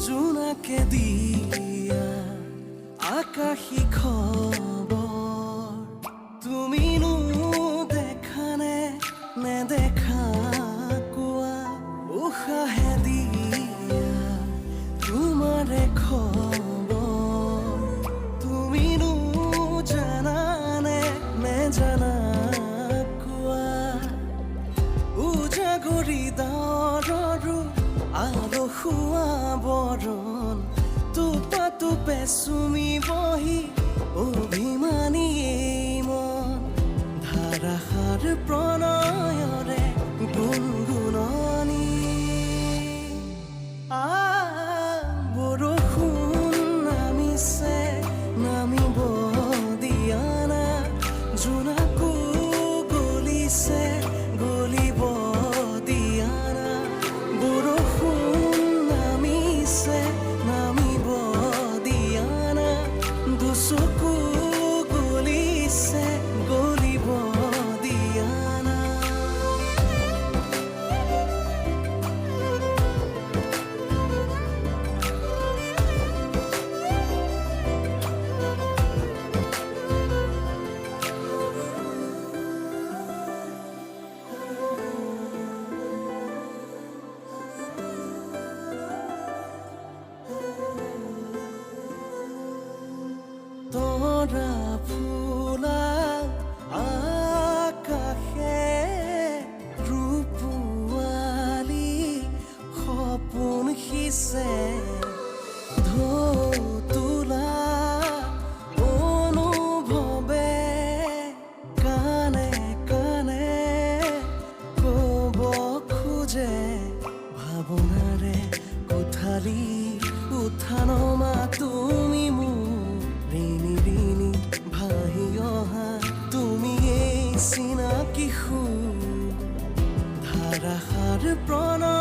জোনাকে দিয়া আকাশী খবৰ তুমিনো দেখানে নেদেখা কোৱা উশাহে দিয়া তোমাৰে খবৰ তুমিনো জানানে নেজানা কোৱা উজাগৰি ডাৱৰৰো আলসুৱা বৰণ টোপা টোপে চুমি বহি অভিমানী এই মন ধাৰাসাৰ প্ৰণয়ৰে গুণগুণনি বৰষুণ নামিছে নামিব দিয়া না জোনাকো গলিছে গলিব দিয়া না বৰষুণ নামিছে নামিব দিয়া না দুচকু গলিছে গলিব দিয়া না তৰা ফুলা আকাশে ৰূপোৱালী সপোন সিঁচে ঢৌ তোলা অনুভৱে কাণে কাণে ক'ব খোজে ভাৱনাৰে কোঠালি উঠা নমা তুমি মোৰ ঋণী ঋণী ভাহি অহা তুমি এই চিনাকি সুৰ ধাৰাসাৰ প্ৰণয়